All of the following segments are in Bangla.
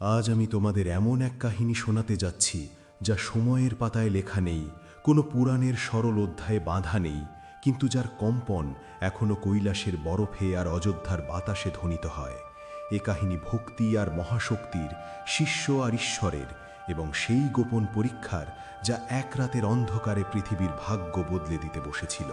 আজ আমি তোমাদের এমন এক কাহিনী শোনাতে যাচ্ছি যা সময়ের পাতায় লেখা নেই, কোনো পুরাণের সরল অধ্যায়ে বাঁধা নেই, কিন্তু যার কম্পন এখনও কৈলাসের বরফে আর অযোধ্যার বাতাসে ধ্বনিত হয়। এ কাহিনী ভক্তি আর মহাশক্তির, শিষ্য আর ঈশ্বরের, এবং সেই গোপন পরীক্ষার যা এক রাতের অন্ধকারে পৃথিবীর ভাগ্য বদলে দিতে বসেছিল।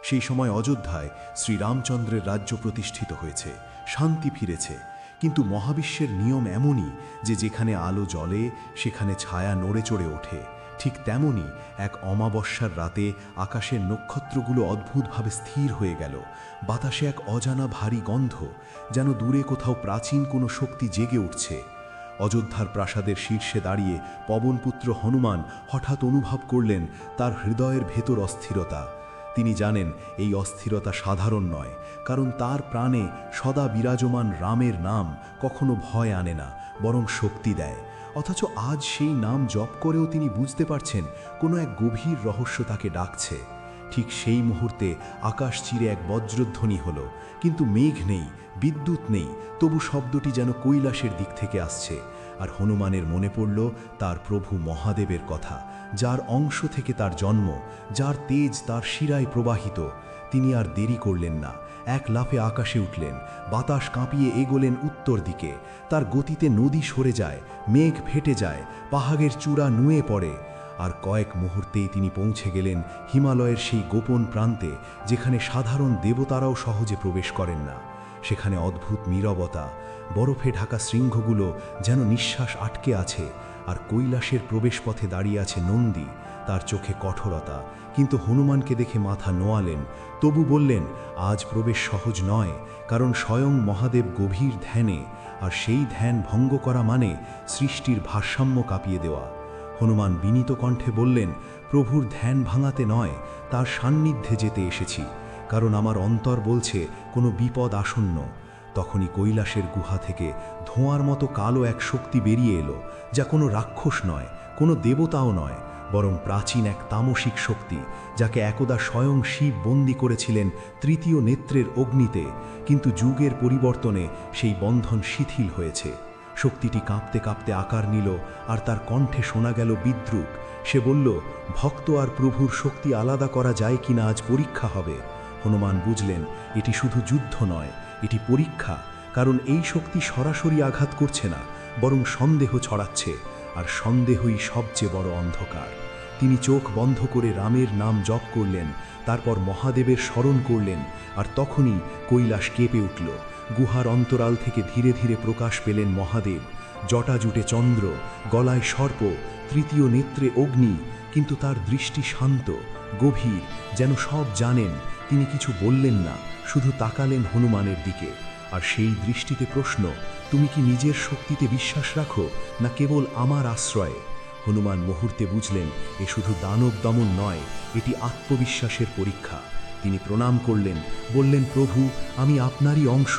সেই সময় অযোধ্যায় শ্রীরামচন্দ্রের রাজ্য প্রতিষ্ঠিত হয়েছে, শান্তি ফিরেছে, কিন্তু মহাবিশ্বের নিয়ম এমনই যে যেখানে আলো জ্বলে সেখানে ছায়া নড়ে চড়ে ওঠে। ঠিক তেমনি এক অমাবস্যার রাতে আকাশের নক্ষত্রগুলো অদ্ভুতভাবে স্থির হয়ে গেল। বাতাসে এক অজানা ভারী গন্ধ, যেন দূরে কোথাও প্রাচীন কোনো শক্তি জেগে উঠছে। অযোধ্যার প্রাসাদের শীর্ষে দাঁড়িয়ে পবনপুত্র হনুমান হঠাৎ অনুভব করলেন তার হৃদয়ের ভেতর অস্থিরতা। তিনি জানেন এই অস্থিরতা সাধারণ নয়, কারণ তার প্রাণে সদা বিরাজমান রামের নাম কখনো ভয় আনে না, বরং শক্তি দেয়। অথচ আজ সেই নাম জপ করেও তিনি বুঝতে পারছেন কোনো এক গভীর রহস্য তাকে ডাকছে। ঠিক সেই মুহূর্তে আকাশ চিরে এক বজ্রধ্বনি হলো, কিন্তু মেঘ নেই, বিদ্যুৎ নেই, তবু শব্দটি যেন কৈলাসের দিক থেকে আসছে। আর হনুমানের মনে পড়ল তার প্রভু মহাদেবের কথা, যার অংশ থেকে তার জন্ম, যার তেজ তার শিরায় প্রবাহিত। তিনি আর দেরি করলেন না, এক লাফে আকাশে উঠলেন, বাতাস কাঁপিয়ে এগোলেন উত্তর দিকে। তার গতিতে নদী সরে যায়, মেঘ ফেটে যায়, পাহাড়ের চূড়া নুয়ে পড়ে। আর কয়েক মুহূর্তেই তিনি পৌঁছে গেলেন হিমালয়ের সেই গোপন প্রান্তে, যেখানে সাধারণ দেবতারাও সহজে প্রবেশ করেন না। সেখানে অদ্ভুত নীরবতা, বরফে ঢাকা শৃঙ্গগুলো যেন নিঃশ্বাস আটকে আছে, আর কৈলাসের প্রবেশপথে দাঁড়িয়ে আছে নন্দী, তার চোখে কঠোরতা। কিন্তু হনুমানকে দেখে মাথা নোয়ালেন, তবু বললেন, আজ প্রবেশ সহজ নয়, কারণ স্বয়ং মহাদেব গভীর ধ্যানে, আর সেই ধ্যান ভঙ্গ করা মানে সৃষ্টির ভারসাম্য কাঁপিয়ে দেওয়া। হনুমান বিনীত কণ্ঠে বললেন, প্রভুর ধ্যান ভাঙাতে নয়, তার সান্নিধ্যে যেতে এসেছি, কারণ আমার অন্তর বলছে কোনো বিপদ আসন্ন। তখনই কৈলাসের গুহা থেকে ধোঁয়ার মতো কালো এক শক্তি বেরিয়ে এলো, যা কোনো রাক্ষস নয়, কোনো দেবতাও নয়, বরং প্রাচীন এক তামসিক শক্তি, যাকে একদা স্বয়ং শিব বন্দী করেছিলেন তৃতীয় নেত্রের অগ্নিতে। কিন্তু যুগের পরিবর্তনে সেই বন্ধন শিথিল হয়েছে। শক্তিটি কাঁপতে কাঁপতে আকার নিল, আর তার কণ্ঠে শোনা গেল বিদ্রুপ। সে বলল, ভক্ত আর প্রভুর শক্তি আলাদা করা যায় কিনা আজ পরীক্ষা হবে। হনুমান বুঝলেন এটি শুধু যুদ্ধ নয়, এটি পরীক্ষা, কারণ এই শক্তি সরাসরি আঘাত করছে না, বরং সন্দেহ ছড়াচ্ছে, আর সন্দেহই সবচেয়ে বড় অন্ধকার। তিনি চোখ বন্ধ করে রামের নাম জপ করলেন, তারপর মহাদেবের স্মরণ করলেন, আর তখনই কৈলাস কেঁপে উঠল। গুহার অন্তরাল থেকে ধীরে ধীরে প্রকাশ পেলেন মহাদেব, জটাজুটে চন্দ্র, গলায় সর্প, তৃতীয় নেত্রে অগ্নি, কিন্তু তার দৃষ্টি শান্ত, গভীর, যেন সব জানেন। তিনি কিছু বললেন না, শুধু তাকালেন হনুমানের দিকে। আর সেই দৃষ্টিতে প্রশ্ন, তুমি কি নিজের শক্তিতে বিশ্বাস রাখো, না কেবল আমার আশ্রয়ে? হনুমান মুহূর্তে বুঝলেন এ শুধু দানব দমন নয়, এটি আত্মবিশ্বাসের পরীক্ষা। তিনি প্রণাম করলেন, বললেন, প্রভু, আমি আপনারই অংশ,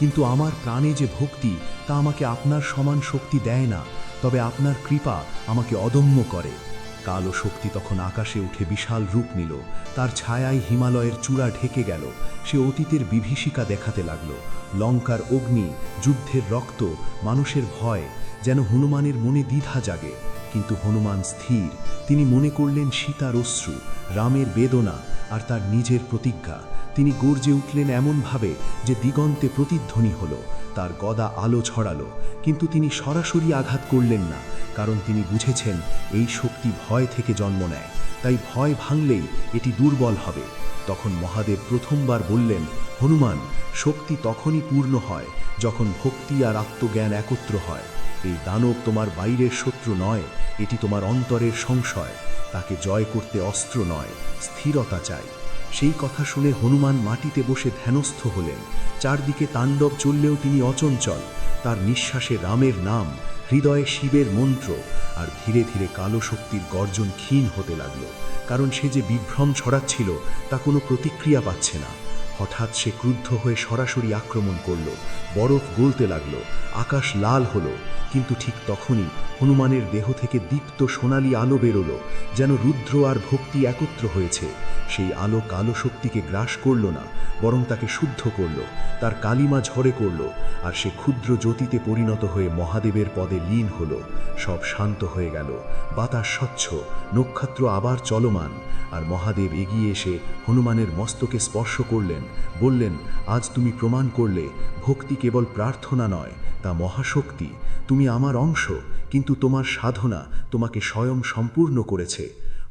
কিন্তু আমার প্রাণে যে ভক্তি তা আমাকে আপনার সমান শক্তি দেয় না, তবে আপনার কৃপা আমাকে অদম্য করে। কালো শক্তি তখন আকাশে উঠে বিশাল রূপ নিল, তার ছায়ায় হিমালয়ের চূড়া ঢেকে গেল। সে অতীতের বিভীষিকা দেখাতে লাগল, লঙ্কার অগ্নি, যুদ্ধের রক্ত, মানুষের ভয়, যেন হনুমানের মনে দ্বিধা জাগে। কিন্তু হনুমান স্থির। তিনি মনে করলেন সীতার অশ্রু, রামের বেদনা, আর তার নিজের প্রতিজ্ঞা। তিনি গর্জে উঠলেন এমনভাবে যে দিগন্তে প্রতিধ্বনি হলো, তার গদা আলো ছড়ালো। কিন্তু তিনি সরাসরি আঘাত করলেন না, কারণ তিনি বুঝেছেন এই শক্তি ভয় থেকে জন্ম নেয়, তাই ভয় ভাঙলেই এটি দুর্বল হবে। তখন মহাদেব প্রথমবার বললেন, হনুমান, শক্তি তখনই পূর্ণ হয় যখন ভক্তি আর আত্মজ্ঞান একত্র হয়। এই দানব তোমার বাইরের শত্রু নয়, এটি তোমার অন্তরের সংশয়। তাকে জয় করতে অস্ত্র নয়, স্থিরতা চাই। সেই কথা শুনে হনুমান মাটিতে বসে ধ্যানস্থ হলেন। চারদিকে তাণ্ডব চললেও তিনি অচঞ্চল। তার নিঃশ্বাসে রামের নাম, হৃদয়ে শিবের মন্ত্র, আর ধীরে ধীরে কালো শক্তির গর্জন ক্ষীণ হতে লাগল, কারণ সে যে বিভ্রম ছড়াচ্ছিল তা কোনো প্রতিক্রিয়া পাচ্ছে না। হঠাৎ সে ক্রুদ্ধ হয়ে সরাসরি আক্রমণ করল। বরফ গলতে লাগল, আকাশ লাল হলো, কিন্তু ঠিক তখনই হনুমানের দেহ থেকে দীপ্ত সোনালি আলো বেরোলো, যেন রুদ্র আর ভক্তি একত্র হয়েছে। সেই আলো কালো শক্তিকে গ্রাস করল না, বরং তাকে শুদ্ধ করল, তার কালিমা ঝরে করল, আর সে ক্ষুদ্র জ্যোতিতে পরিণত হয়ে মহাদেবের পদে লীন হল। সব শান্ত হয়ে গেল, বাতাস স্বচ্ছ, নক্ষত্র আবার চলমান, আর মহাদেব এগিয়ে এসে হনুমানের মস্তকে স্পর্শ করলেন, বললেন, আজ তুমি প্রমাণ করলে ভক্তি কেবল প্রার্থনা নয়, তা মহাশক্তি। তুমি আমার অংশ, কিন্তু তোমার সাধনা তোমাকে স্বয়ং সম্পূর্ণ করেছে।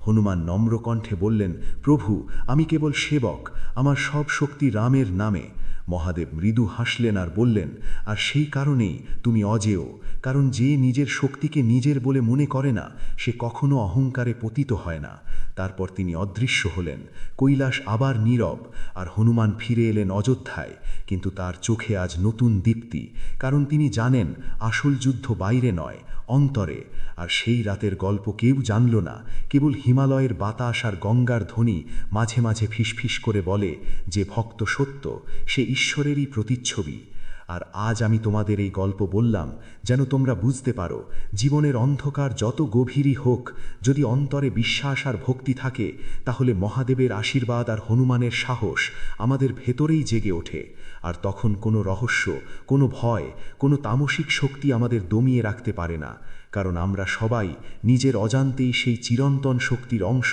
হনুমান নম্র কণ্ঠে বললেন, প্রভু, আমি কেবল সেবক, আমার সব শক্তি রামের নামে। মহাদেব মৃদু হাসলেন আর বললেন, আর সেই কারণেই তুমি অজেয়, কারণ যে নিজের শক্তিকে নিজের বলে মনে করে না, সে কখনো অহংকারে পতিত হয় না। তারপর তিনি অদৃশ্য হলেন, কৈলাস আবার নীরব, আর হনুমান ফিরে এলেন অযোধ্যায়। কিন্তু তার চোখে আজ নতুন দীপ্তি, কারণ তিনি জানেন আসল যুদ্ধ বাইরে নয়, অন্তরে। আর সেই রাতের গল্প কেউ জানল না, কেবল হিমালয়ের বাতাস আর গঙ্গার ধ্বনি মাঝে মাঝে ফিসফিস করে বলে, যে ভক্ত সত্য, সে ঈশ্বরেরই প্রতিচ্ছবি। আর আজ আমি তোমাদের এই গল্প বললাম, যেন তোমরা বুঝতে পারো, জীবনের অন্ধকার যত গভীরই হোক, যদি অন্তরে বিশ্বাস আর ভক্তি থাকে, তাহলে মহাদেবের আশীর্বাদ আর হনুমানের সাহস আমাদের ভেতরেই জেগে ওঠে। আর তখন কোনো রহস্য, কোনো ভয়, কোনো তামসিক শক্তি আমাদের দমিয়ে রাখতে পারে না, কারণ আমরা সবাই নিজের অজান্তেই সেই চিরন্তন শক্তির অংশ,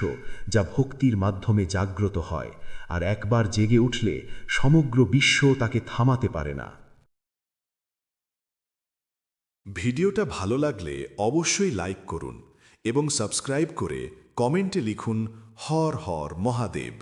যা ভক্তির মাধ্যমে জাগ্রত হয়। আর একবার জেগে উঠলে সমগ্র বিশ্ব তাকে থামাতে পারে না। ভিডিওটা ভালো লাগলে অবশ্যই লাইক করুন এবং সাবস্ক্রাইব করে কমেন্টে লিখুন হর হর মহাদেব।